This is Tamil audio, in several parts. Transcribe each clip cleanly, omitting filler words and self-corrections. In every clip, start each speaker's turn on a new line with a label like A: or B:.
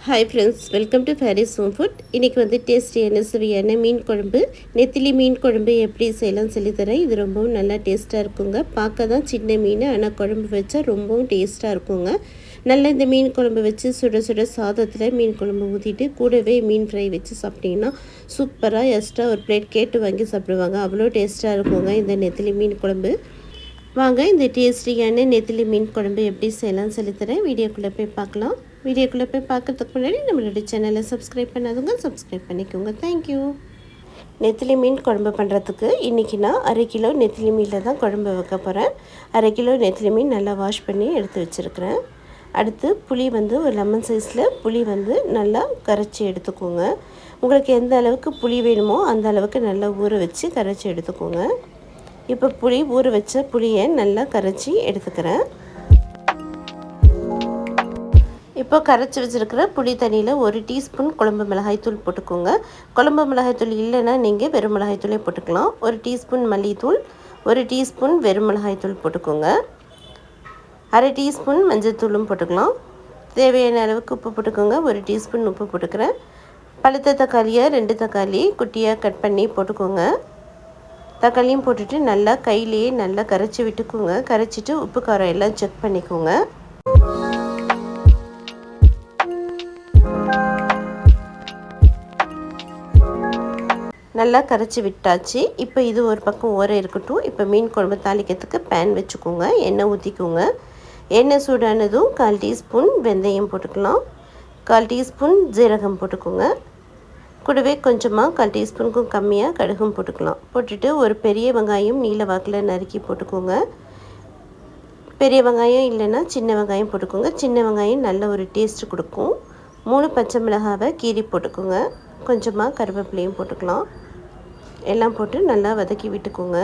A: Hi friends, welcome to Faris home food. இன்றைக்கி வந்து டேஸ்டியான சுவையான மீன் குழம்பு, நெத்திலி மீன் குழம்பு எப்படி செய்யலாம்னு சொல்லித்தரேன். இது ரொம்பவும் நல்லா டேஸ்ட்டாக இருக்குங்க. பார்க்க தான் சின்ன மீன், ஆனால் குழம்பு வச்சா ரொம்பவும் டேஸ்ட்டாக இருக்குங்க. நல்லா இந்த மீன் குழம்பு வச்சு சுட சுட சாதத்தில் மீன் குழம்பு ஊற்றிட்டு கூடவே மீன் ஃப்ரை வச்சு சாப்பிட்டிங்கன்னா சூப்பராக எக்ஸ்ட்ரா ஒரு பிளேட் கேட்டு வாங்கி சாப்பிடுவாங்க. அவ்வளோ டேஸ்ட்டாக இருக்குங்க இந்த நெத்திலி மீன் குழம்பு. வாங்க இந்த டேஸ்டியான நெத்திலி மீன் குழம்பு எப்படி செய்யலாம்னு சொல்லித்தரேன். வீடியோக்குள்ளே போய் பார்க்கலாம். வீடியோக்குள்ளே போய் பார்க்குறதுக்கு முன்னாடி நம்மளோட சேனலை சப்ஸ்கிரைப் பண்ணாதவங்க சப்ஸ்கிரைப் பண்ணிக்கோங்க. தேங்க்யூ. நெத்திலி மீன் குழம்பு பண்ணுறதுக்கு இன்றைக்கி நான் 1/2 கிலோ நெத்திலி மீனில் தான் குழம்பு வைக்க போகிறேன். 1/2 கிலோ நெத்திலி மீன் நல்லா வாஷ் பண்ணி எடுத்து வச்சுருக்கிறேன். அடுத்து புளி வந்து ஒரு லெமன் சைஸில் புளி வந்து நல்லா கரைச்சி எடுத்துக்கோங்க. உங்களுக்கு எந்த அளவுக்கு புளி வேணுமோ அந்த அளவுக்கு நல்லா ஊற வச்சு கரைச்சி எடுத்துக்கோங்க. இப்போ புளி ஊற வச்ச புளியை நல்லா கரைச்சி எடுத்துக்கிறேன். இப்போ கரைச்சி வச்சுருக்கிற புளி தண்ணியில் 1 டீஸ்பூன் குழம்பு மிளகாய்த்தூள் போட்டுக்கோங்க. குழம்பு மிளகாய்த்தூள் இல்லைன்னா நீங்கள் வெறும் மிளகாய்த்தூளே போட்டுக்கலாம். 1 டீஸ்பூன் மல்லித்தூள், 1 டீஸ்பூன் வெறும் மிளகாய்த்தூள் போட்டுக்கோங்க. 1/2 டீஸ்பூன் மஞ்சள்தூளும் போட்டுக்கலாம். தேவையான அளவுக்கு உப்பு போட்டுக்கோங்க. 1 டீஸ்பூன் உப்பு போட்டுக்கிறேன். பழுத்த தக்காளியை 2 தக்காளி குட்டியாக கட் பண்ணி போட்டுக்கோங்க. தக்காளியும் போட்டுட்டு நல்லா கையிலேயே நல்லா கரைச்சி விட்டுக்கோங்க. கரைச்சிட்டு உப்பு காரம் எல்லாம் செக் பண்ணிக்கோங்க. நல்லா கரைச்சி விட்டாச்சு. இப்போ இது ஒரு பக்கம் ஓர இருக்கட்டும். இப்போ மீன் குழம்பு தாளிக்கிறதுக்கு பேன் வச்சுக்கோங்க. எண்ணெய் ஊற்றிக்கோங்க. எண்ணெய் சூடானதும் 1/4 டீஸ்பூன் வெந்தயம் போட்டுக்கலாம். 1/4 டீஸ்பூன் ஜீரகம் போட்டுக்கோங்க. கூடவே கொஞ்சமாக 1/4 டீஸ்பூனுக்கும் கம்மியாக கடுகும் போட்டுக்கலாம். போட்டுட்டு ஒரு பெரிய வெங்காயம் நீல வாக்கில் நறுக்கி போட்டுக்கோங்க. பெரிய வெங்காயம் இல்லைன்னா சின்ன வெங்காயம் போட்டுக்கோங்க. சின்ன வெங்காயம் நல்ல ஒரு டேஸ்ட்டு கொடுக்கும். 3 பச்சை மிளகாவை கீறி போட்டுக்கோங்க. கொஞ்சமாக கருவேப்பிலையும் போட்டுக்கலாம். எல்லாம் போட்டு நல்லா வதக்கி விட்டுக்கோங்க.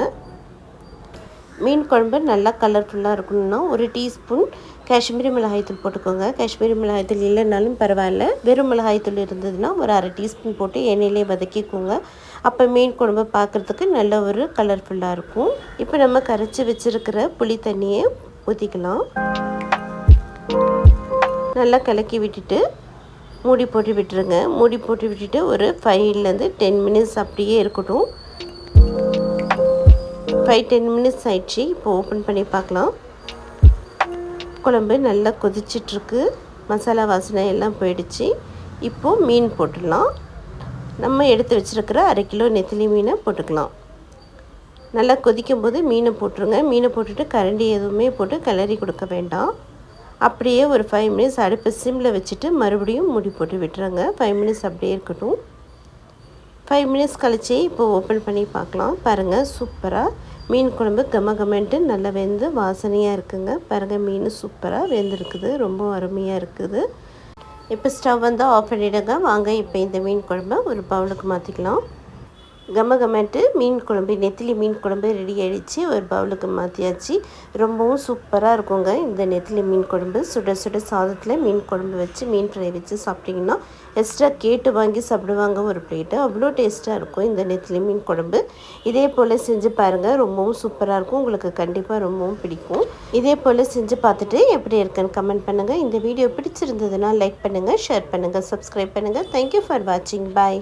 A: மீன் குழம்பு நல்லா கலர்ஃபுல்லாக இருக்கணும்னா 1 டீஸ்பூன் காஷ்மீரி மிளகாய்த்தூள் போட்டுக்கோங்க. காஷ்மீரி மிளகாய்த்தூள் இல்லைனாலும் பரவாயில்ல, வெறும் மிளகாய்த்தூள் இருந்ததுன்னா ஒரு 1/2 டீஸ்பூன் போட்டு எண்ணெயிலே வதக்கிக்கோங்க. அப்போ மீன் குழம்பு பார்க்குறதுக்கு நல்ல ஒரு கலர்ஃபுல்லாக இருக்கும். இப்போ நம்ம கரைச்சி வச்சுருக்கிற புளி தண்ணியை ஊற்றிக்கலாம். நல்லா கலக்கி விட்டுட்டு மூடி போட்டு விட்டுருங்க. மூடி போட்டு விட்டுட்டு ஒரு 5 to 10 மினிட்ஸ் அப்படியே இருக்கட்டும். 5-10 மினிட்ஸ் ஆயிடுச்சு. இப்போ ஓப்பன் பண்ணி பார்க்கலாம். குழம்பு நல்லா கொதிச்சிட்ருக்கு. மசாலா வாசனை எல்லாம் போயிடுச்சு. இப்போது மீன் போட்டுடலாம். நம்ம எடுத்து வச்சுருக்கிற 1/2 கிலோ நெத்திலி மீனை போட்டுக்கலாம். நல்லா கொதிக்கும் போது மீனை போட்டுருங்க. மீனை போட்டுட்டு கரண்டி எதுவுமே போட்டு கிளறி கொடுக்க வேண்டாம். அப்படியே ஒரு 5 மினிட்ஸ் அடுப்பு சிம்மில் வச்சுட்டு மறுபடியும் மூடி போட்டு விட்டுருங்க. 5 மினிட்ஸ் அப்படியே இருக்கட்டும். 5 மினிட்ஸ் கழிச்சு இப்போ ஓப்பன் பண்ணி பார்க்கலாம். பாருங்கள், சூப்பராக மீன் குழம்பு கமகமெண்ட்டு நல்லா வெந்து வாசனையாக இருக்குங்க. பாருங்கள், மீன் சூப்பராக வெந்திருக்குது. ரொம்ப அருமையாக இருக்குது. இப்போ ஸ்டவ் வந்து ஆஃப் பண்ணிவிடுங்க. வாங்க இப்போ இந்த மீன் குழம்பை ஒரு பவுலுக்கு மாற்றிக்கலாம். கமகமெண்ட்டு மீன் குழம்பு, நெத்திலி மீன் குழம்பு ரெடி ஆகிடுச்சு. ஒரு பவுலுக்கு மாற்றியாச்சு. ரொம்பவும் சூப்பராக இருக்குங்க இந்த நெத்திலி மீன் குழம்பு. சுட சுட சாதத்தில் மீன் குழம்பு வச்சு மீன் ஃப்ரை வச்சு சாப்பிட்டிங்கன்னா எக்ஸ்ட்ரா கேட்டு வாங்கி சாப்பிடுவாங்க ஒரு பிளேட்டு. அவ்வளோ டேஸ்ட்டாக இருக்கும் இந்த நெத்திலி மீன் குழம்பு. இதே போல் செஞ்சு பாருங்கள். ரொம்பவும் சூப்பராக இருக்கும். உங்களுக்கு கண்டிப்பாக ரொம்பவும் பிடிக்கும். இதே போல் செஞ்சு பார்த்துட்டு எப்படி இருக்குன்னு கமெண்ட் பண்ணுங்கள். இந்த வீடியோ பிடிச்சிருந்ததுன்னா லைக் பண்ணுங்கள், ஷேர் பண்ணுங்கள், சப்ஸ்கிரைப் பண்ணுங்கள். தேங்க்யூ ஃபார் வாட்சிங். பாய்.